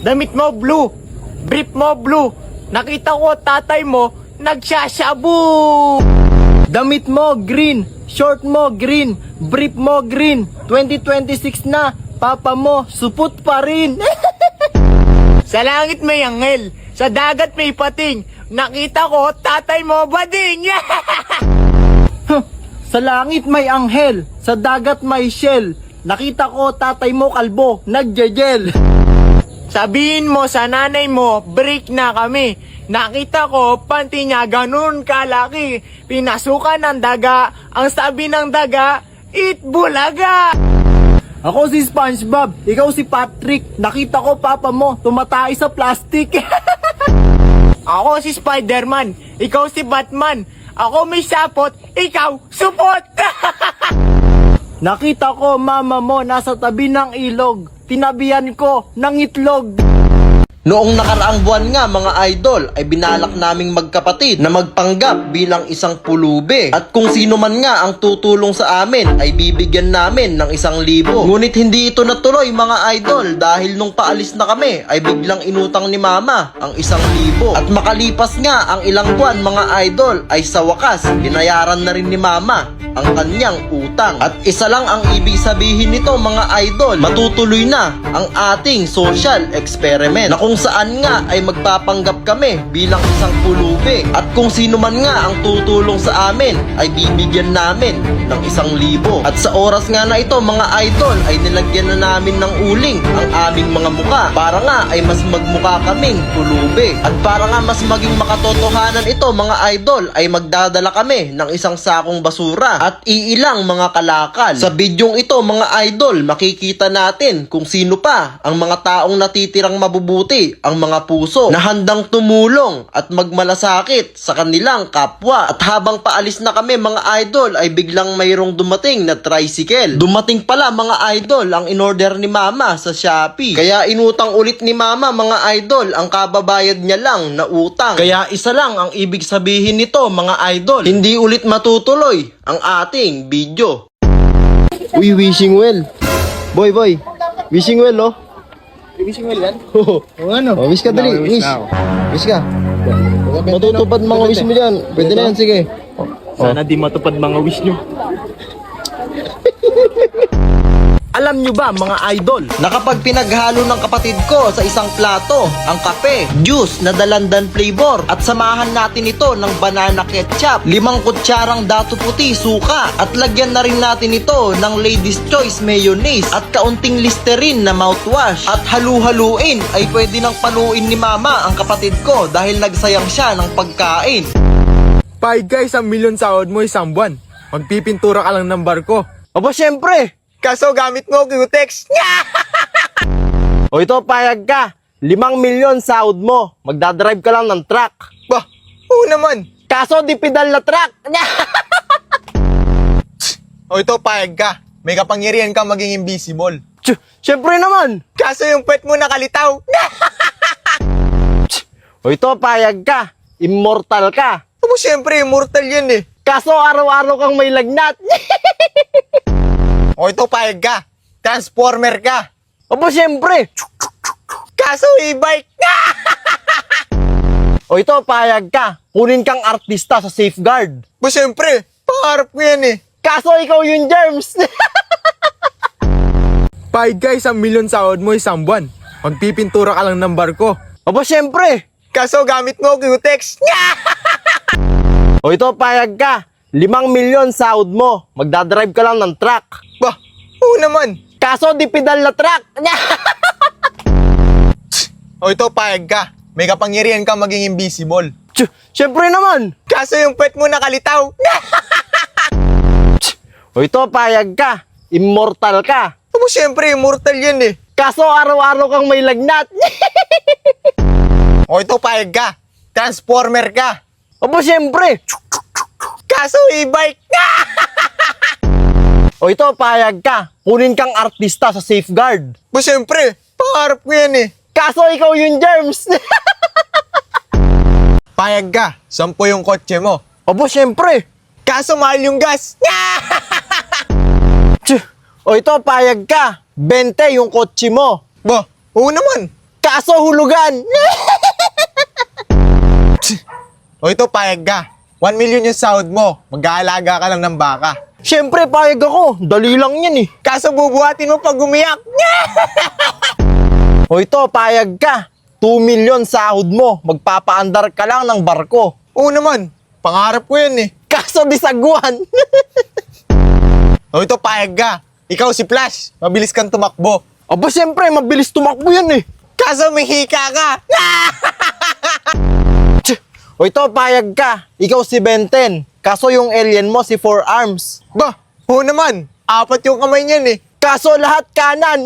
Damit mo blue, brief mo blue. Nakita ko tatay mo nagsashabu. Damit mo green, short mo green, brief mo green. 2026 na, papa mo supot pa rin. Sa langit may anghel, sa dagat may pating. Nakita ko tatay mo bading. Sa langit may anghel, sa dagat may shell. Nakita ko tatay mo kalbo, nagjejel. Sabihin mo sa nanay mo, break na kami. Nakita ko, panty niya ganun kalaki. Pinasukan ng daga, ang sabi ng daga, eat bulaga. Ako si SpongeBob, ikaw si Patrick. Nakita ko papa mo, tumatay sa plastic. Ako si Spider-Man, ikaw si Batman. Ako may sapot, ikaw supot. Nakita ko mama mo nasa tabi ng ilog. Tinabihan ko ng itlog. Noong nakaraang buwan nga mga idol ay binalak naming magkapatid na magpanggap bilang isang pulube. At kung sino man nga ang tutulong sa amin ay bibigyan namin ng 1,000. Ngunit hindi ito natuloy mga idol dahil nung paalis na kami ay biglang inutang ni mama ang 1,000. At makalipas nga ang ilang buwan mga idol ay sa wakas binayaran na rin ni mama ang kanyang utang. At isa lang ang ibig sabihin nito mga idol, matutuloy na ang ating social experiment na kung saan nga ay magpapanggap kami bilang isang pulube. At kung sino man nga ang tutulong sa amin ay bibigyan namin ng 1,000. At sa oras nga na ito mga idol ay nilagyan na namin ng uling ang aming mga muka para nga ay mas magmuka kaming pulube. At para nga mas maging makatotohanan ito mga idol ay magdadala kami ng 1 sakong basura at iilang mga kalakal. Sa bidyong ito mga idol, makikita natin kung sino pa ang mga taong natitirang mabubuti, ang mga puso na handang tumulong at magmalasakit sa kanilang kapwa. At habang paalis na kami mga idol ay biglang mayroong dumating na tricycle. Dumating pala mga idol ang inorder ni mama sa Shopee. Kaya inutang ulit ni mama mga idol ang kababayad niya lang na utang. Kaya isa lang ang ibig sabihin nito mga idol, hindi ulit matutuloy ang ating video. Uy, wishing well. Boy, wishing well, oh. Wishing well yan? Oo. O ano? Oh, wish ka dali, wish. Wish ka. Matutupad mga wish mo dyan. Pwede na yan, sige. Sana di matupad mga wish nyo. Alam nyo ba mga idol, Na kapag pinaghalo ng kapatid ko sa isang plato ang kape, juice na dalandan flavor at samahan natin ito ng banana ketchup, 5 kutsarang dato puti suka at lagyan na rin natin ito ng Ladies Choice mayonnaise at kaunting Listerine na mouthwash at halu-haluin ay pwede nang paluin ni mama ang kapatid ko dahil nagsayang siya ng pagkain. 5 guys, 1 million sahod mo isang buwan. Magpipintura ka lang ng barko. Aba syempre, Kaso gamit mo Q-Tex. o ito payag ka, 5 milyon sahod mo, magdadrive ka lang ng truck. Bah, oo naman. Kaso di pedal na truck. O ito payag ka. May kapangyarihan ka maging invisible. Syempre naman. Kaso yung pet mo nakalitaw. O ito payag ka, immortal ka. Abo syempre, immortal yan eh. Kaso araw-araw kang may lagnat. O ito payag ka. Transformer ka. Aba syempre. Kaso e-bike. O ito payag ka, kunin kang artista sa safeguard. Abo syempre, pangarap ko yan eh. Kaso ikaw yung germs. 5 guys, 1 million sahod mo isang buwan. Magpipintura ka lang ng barko. Aba syempre. Kaso gamit mo Q-Tex. O ito payag ka, 5 milyon sahod mo, magdadrive ka lang ng truck. Bah, oo naman. Kaso di pedal na truck. O ito payag ka. May kapangyarihan ka maging invisible. Syempre naman. Kaso yung pet mo nakalitaw. O ito payag ka, immortal ka. Abo syempre, immortal yan eh. Kaso araw-araw kang may lagnat. O ito payag ka. Transformer ka. Aba syempre. Kaso e-bike. O ito payag ka, kunin kang artista sa safeguard. Abo syempre, pangarap ko yan eh. Kaso ikaw yung germs. Payag ka. 10 yung kotse mo. Aba syempre. Kaso mahal yung gas. O ito payag ka, 20 yung kotse mo. Bah, oo naman. Kaso hulugan. O ito, payag ka. 1 million yung sahod mo. Mag-aalaga ka lang ng baka. Siyempre, payag ako. Dali lang yan eh. Kaso bubuhatin mo pag umiyak. O ito, payag ka. 2 million sahod mo. Magpapaandar ka lang ng barko. Oo naman, pangarap ko yan eh. Kaso disaguan. O ito, payag ka. Ikaw si Flash, mabilis kang tumakbo. Aba, siyempre, mabilis tumakbo yan eh. Kaso may hika ka. O ito, payag ka. Ikaw si Benten. Kaso yung alien mo si Four Arms. Ba, oo naman, 4 yung kamay niyan eh. Kaso lahat kanan.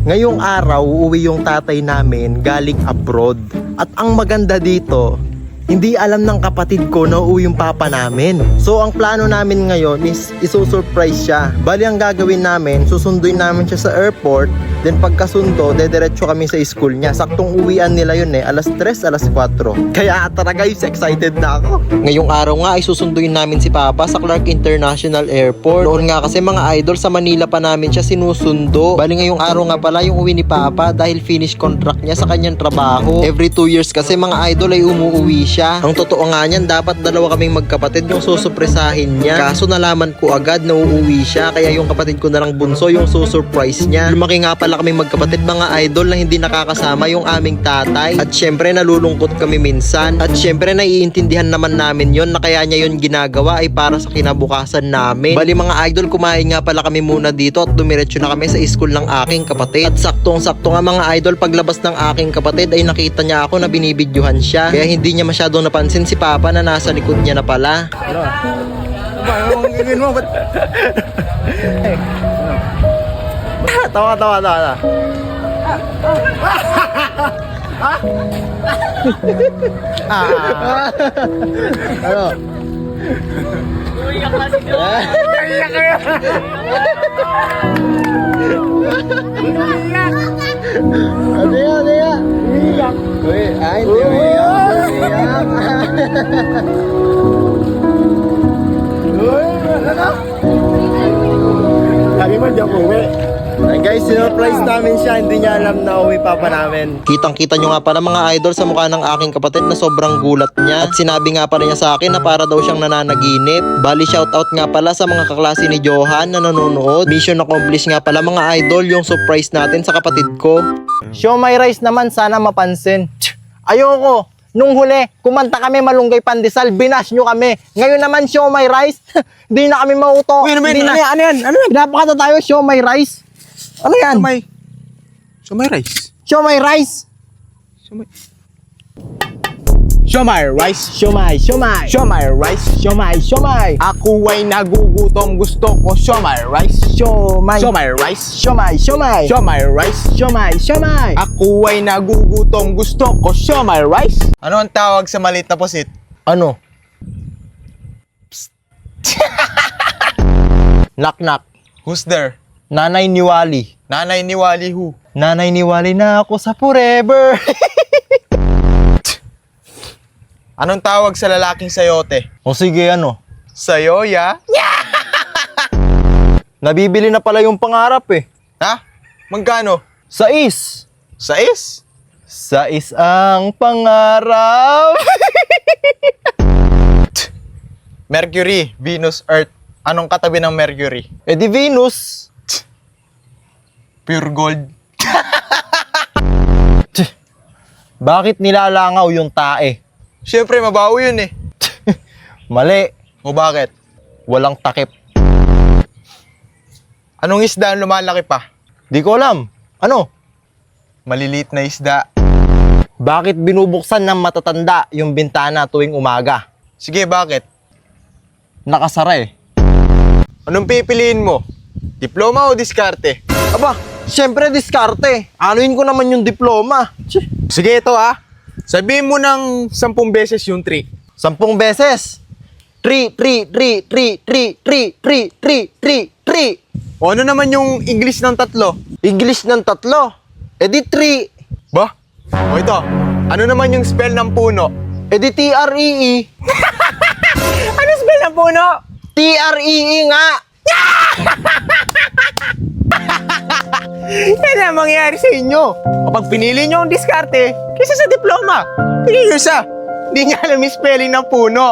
Ngayong araw, uuwi yung tatay namin galing abroad. At ang maganda dito, hindi alam ng kapatid ko na uuwi yung papa namin. So, ang plano namin ngayon is isusurprise siya. Bali, ang gagawin namin, susunduin namin siya sa airport. Then, pagkasundo, dediretso kami sa school niya. Saktong uwian nila yun eh, alas 3, alas 4. Kaya tara guys, excited na ako. Ngayong araw nga ay susunduin namin si Papa sa Clark International Airport. Noon nga kasi mga idol sa Manila pa namin siya sinusundo. Bali ngayong araw nga pala yung uwi ni Papa dahil finish contract niya sa kanyang trabaho. Every 2 years kasi mga idol ay umuwi siya. Ang totoo nga niyan, dapat dalawa kaming magkapatid yung susupresahin niya. Kaso nalaman ko agad na uuwi siya, kaya yung kapatid ko na lang bunso yung susurprise niya. Lumaki nga pala kaming magkapatid mga idol na hindi nakakasama yung aming tatay. At syempre nalulungkot kami minsan. At syempre naiintindihan naman namin yon na kaya niya yun ginagawa ay para sa kinabukasan namin. Bali mga idol, kumain nga pala kami muna dito at dumiretso na kami sa school ng aking kapatid. At saktong-sakto nga mga idol, paglabas ng aking kapatid ay nakita niya ako na binibidyohan siya. Kaya hindi niya masyadong napansin si Papa na nasa likod niya na pala. Anong gagawin mo? Ba't Tawa. Ano? Ano yan? Uy, ay, hindi umiyak. Sabi mo, di ako uwi. Ay guys, sinurprise namin siya. Hindi niya alam na uwi papa namin. Kitang-kita nyo nga pala mga idol sa mukha ng aking kapatid na sobrang gulat niya. At sinabi nga pala niya sa akin na para daw siyang nananaginip. Bali shoutout nga pala sa mga kaklase ni Johan na nanonood. Mission accomplished nga pala mga idol yung surprise natin sa kapatid ko. Show my rice naman, sana mapansin. Ayoko. Nung huli, kumanta kami Malunggay Pandesal, binash nyo kami. Ngayon naman, show my rice. Di na kami mauto. Uy, ano Di na. yan? Ano yan? Pinapakata tayo, show my rice. Ano yan? So may rice. Show my rice. Show my rice. Show my. Show my rice. Show my. Ako ay nagugutom, gusto ko show my rice. Show my. Show my rice. Show my. Show my rice. Show my. Ako ay nagugutom, gusto ko show my rice. Ano ang tawag sa maliit na pusit? Ano? Knock. Who's there? Nanay ni Wally. Nanay ni Wally who? Nanay ni Wally na ako sa forever. Anong tawag sa lalaking sayote? O sige, ano? Sayoya? Nabibili na pala yung pangarap eh. Ha? Magkano? Sais. Sais? Sais ang pangarap. Mercury, Venus, Earth. Anong katabi ng Mercury? Eh di Venus. Pure gold. Bakit nilalangaw yung tae? Siyempre, mabaho yun eh. Mali. O bakit? Walang takip. Anong isda ang lumalaki pa? Di ko alam. Ano? Maliliit na isda. Bakit binubuksan ng matatanda yung bintana tuwing umaga? Sige, bakit? Nakasara eh. Anong pipiliin mo? Diploma o diskarte? Aba, syempre diskarte. Anuin ko naman yung diploma. Sige, ito ah. Sabihin mo ng 10 beses yung 3. 10 beses. 3. O ano naman yung English ng 3? English ng 3. Eh di 3. Ba? O ito. Ano naman yung spell ng puno? E di TREE. Ano spell ng puno? TREE nga. Yan ang mangyayari sa inyo. Kapag pinili nyo ang diskarte, kaysa sa diploma. Pili nyo siya. Hindi niya alam yung spelling ng puno.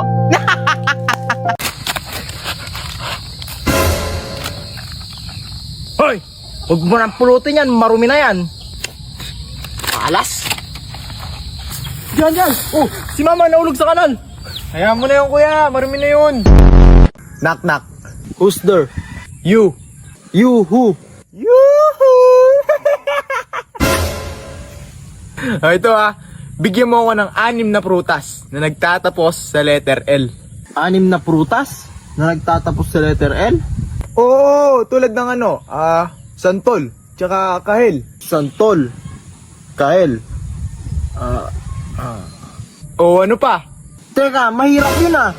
Hoy! Huwag mo nang pulutin yan, marumi na yan. Alas! Diyan! Oh, si mama naulog sa kanal. Hayaan mo na yun, kuya. Marumi na yun. Knock, knock. Who's there? You. You who? Yoo-hoo! Ito bigyan mo ako ng 6 na prutas na nagtatapos sa letter L. 6 na prutas na nagtatapos sa letter L? Oo, tulad ng santol, tsaka kahel. Santol. Kael. O ano pa? Teka, mahirap yun ah.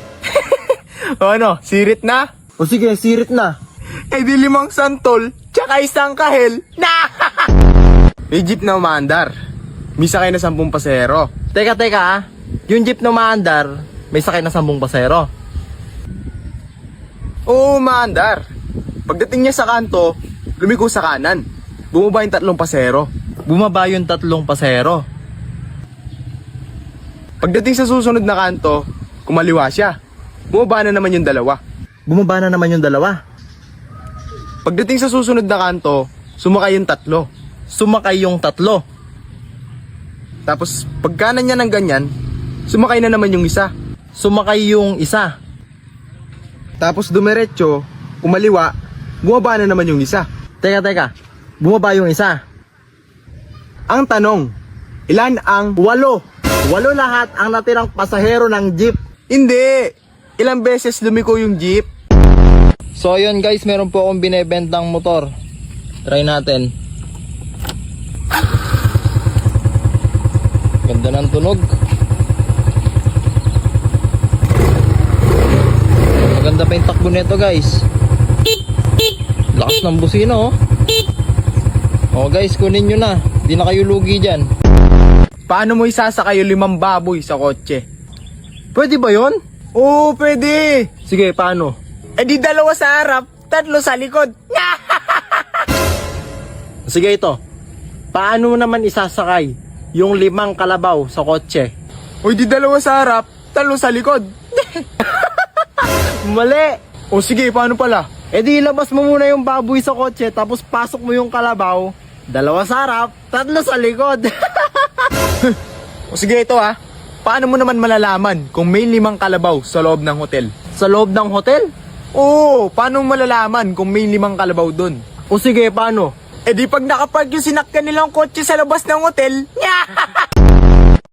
O ano, sirit na? O sige, sirit na. Eh di 5 santol, tsaka 1 kahel. Na! May jeep na umaandar. May sakay na 10 pasero. Teka yung jeep na umaandar, may sakay na 10 pasero. Oo, umaandar. Pagdating niya sa kanto, lumiko sa kanan. Bumaba yung 3 pasero. Bumaba yung 3 pasero. Pagdating sa susunod na kanto, kumaliwa siya. Bumaba na naman yung 2. Bumaba na naman yung 2. Pagdating sa susunod na kanto, sumakay yung 3. Sumakay yung 3. Tapos pagkanan niya ng ganyan, sumakay na naman yung 1. Sumakay yung 1. Tapos dumiretso, kumaliwa, bumaba na naman yung 1. Teka, bumaba yung 1. Ang tanong, ilan ang 8 lahat ang natirang pasahero ng jeep. Hindi! Ilang beses lumiko yung jeep? So ayun guys, meron po akong binebentang motor. Try natin. Ganda ng tunog. Maganda pa yung takbo nito guys. Lakas ng busina oh. Oh guys, kunin nyo na. Di na kayo lugi dyan. Paano mo isasakay yung 5 baboy sa kotse? Pwede ba yon? Oo, pwede! Sige, paano? Eh di 2 sa harap, 3 sa likod. Sige ito. Paano naman isasakay yung 5 kalabaw sa kotse? Uy, di 2 sa harap, 3 sa likod. Mali! O sige, paano pala? E di ilabas mo muna yung baboy sa kotse, tapos pasok mo yung kalabaw, 2 sa harap, 3 sa likod. O sige, ito Paano mo naman malalaman kung may 5 kalabaw sa loob ng hotel? Sa loob ng hotel? Oo, paano mo malalaman kung may 5 kalabaw dun? O sige, paano? Eh di pag nakapark yung sinakyan nilang kotse sa labas ng hotel,